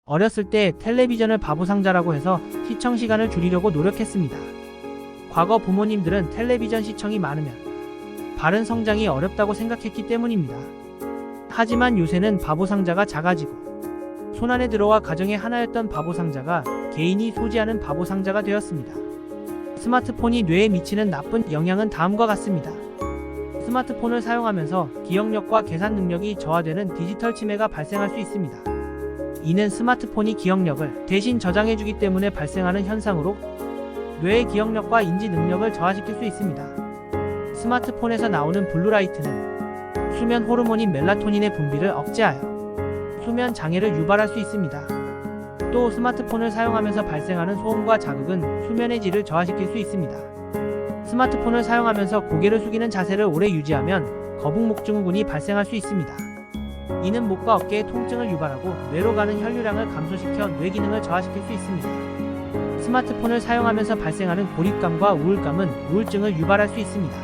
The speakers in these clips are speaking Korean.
어렸을 때 텔레비전을 바보상자라고 해서 시청 시간을 줄이려고 노력했습니다. 과거 부모님들은 텔레비전 시청이 많으면 바른 성장이 어렵다고 생각했기 때문입니다. 하지만 요새는 바보상자가 작아지고 손안에 들어와 가정의 하나였던 바보상자가 개인이 소지하는 바보상자가 되었습니다. 스마트폰이 뇌에 미치는 나쁜 영향은 다음과 같습니다. 스마트폰을 사용하면서 기억력과 계산 능력이 저하되는 디지털 치매가 발생할 수 있습니다. 이는 스마트폰이 기억력을 대신 저장해주기 때문에 발생하는 현상으로 뇌의 기억력과 인지 능력을 저하시킬 수 있습니다. 스마트폰에서 나오는 블루라이트는 수면 호르몬인 멜라토닌의 분비를 억제하여 수면 장애를 유발할 수 있습니다. 또 스마트폰을 사용하면서 발생하는 소음과 자극은 수면의 질을 저하시킬 수 있습니다. 스마트폰을 사용하면서 고개를 숙이는 자세를 오래 유지하면 거북목증후군이 발생할 수 있습니다. 이는 목과 어깨의 통증을 유발하고 뇌로 가는 혈류량을 감소시켜 뇌 기능을 저하시킬 수 있습니다. 스마트폰을 사용하면서 발생하는 고립감과 우울감은 우울증을 유발할 수 있습니다.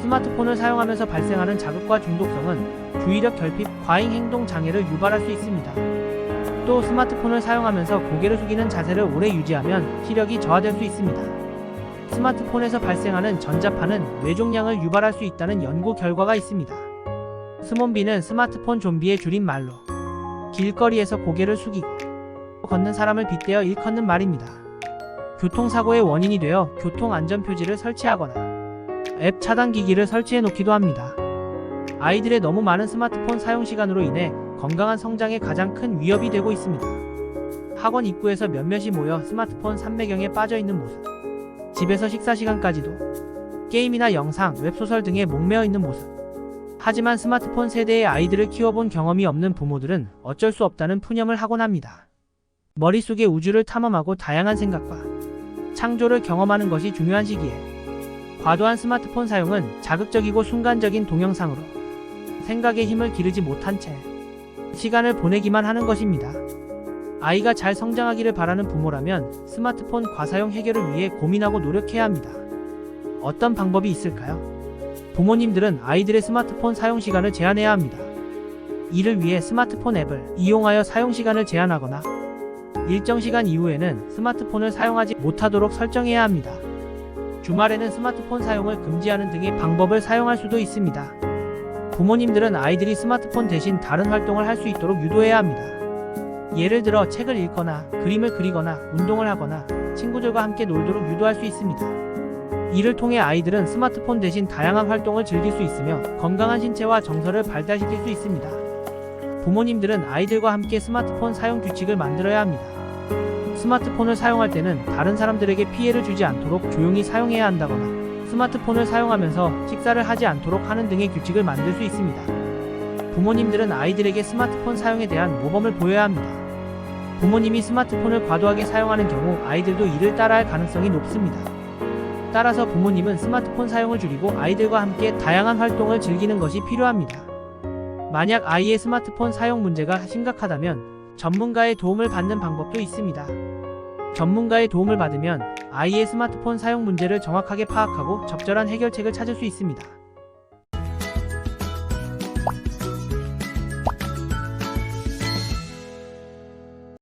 스마트폰을 사용하면서 발생하는 자극과 중독성은 주의력 결핍, 과잉 행동 장애를 유발할 수 있습니다. 또 스마트폰을 사용하면서 고개를 숙이는 자세를 오래 유지하면 시력이 저하될 수 있습니다. 스마트폰에서 발생하는 전자파는 뇌종양을 유발할 수 있다는 연구 결과가 있습니다. 스몬비는 스마트폰 좀비의 줄임말로 길거리에서 고개를 숙이고 걷는 사람을 빗대어 일컫는 말입니다. 교통사고의 원인이 되어 교통안전표지를 설치하거나 앱 차단기기를 설치해 놓기도 합니다. 아이들의 너무 많은 스마트폰 사용 시간으로 인해 건강한 성장에 가장 큰 위협이 되고 있습니다. 학원 입구에서 몇몇이 모여 스마트폰 삼매경에 빠져있는 모습, 집에서 식사 시간까지도 게임이나 영상, 웹소설 등에 목매어 있는 모습. 하지만 스마트폰 세대의 아이들을 키워본 경험이 없는 부모들은 어쩔 수 없다는 푸념을 하곤 합니다. 머릿속에 우주를 탐험하고 다양한 생각과 창조를 경험하는 것이 중요한 시기에 과도한 스마트폰 사용은 자극적이고 순간적인 동영상으로 생각에 힘을 기르지 못한 채 시간을 보내기만 하는 것입니다. 아이가 잘 성장하기를 바라는 부모라면 스마트폰 과사용 해결을 위해 고민하고 노력해야 합니다. 어떤 방법이 있을까요? 부모님들은 아이들의 스마트폰 사용 시간을 제한해야 합니다. 이를 위해 스마트폰 앱을 이용하여 사용 시간을 제한하거나 일정 시간 이후에는 스마트폰을 사용하지 못하도록 설정해야 합니다. 주말에는 스마트폰 사용을 금지하는 등의 방법을 사용할 수도 있습니다. 부모님들은 아이들이 스마트폰 대신 다른 활동을 할 수 있도록 유도해야 합니다. 예를 들어 책을 읽거나 그림을 그리거나 운동을 하거나 친구들과 함께 놀도록 유도할 수 있습니다. 이를 통해 아이들은 스마트폰 대신 다양한 활동을 즐길 수 있으며 건강한 신체와 정서를 발달시킬 수 있습니다. 부모님들은 아이들과 함께 스마트폰 사용 규칙을 만들어야 합니다. 스마트폰을 사용할 때는 다른 사람들에게 피해를 주지 않도록 조용히 사용해야 한다거나 스마트폰을 사용하면서 식사를 하지 않도록 하는 등의 규칙을 만들 수 있습니다. 부모님들은 아이들에게 스마트폰 사용에 대한 모범을 보여야 합니다. 부모님이 스마트폰을 과도하게 사용하는 경우 아이들도 이를 따라할 가능성이 높습니다. 따라서 부모님은 스마트폰 사용을 줄이고 아이들과 함께 다양한 활동을 즐기는 것이 필요합니다. 만약 아이의 스마트폰 사용 문제가 심각하다면 전문가의 도움을 받는 방법도 있습니다. 전문가의 도움을 받으면 아이의 스마트폰 사용 문제를 정확하게 파악하고 적절한 해결책을 찾을 수 있습니다.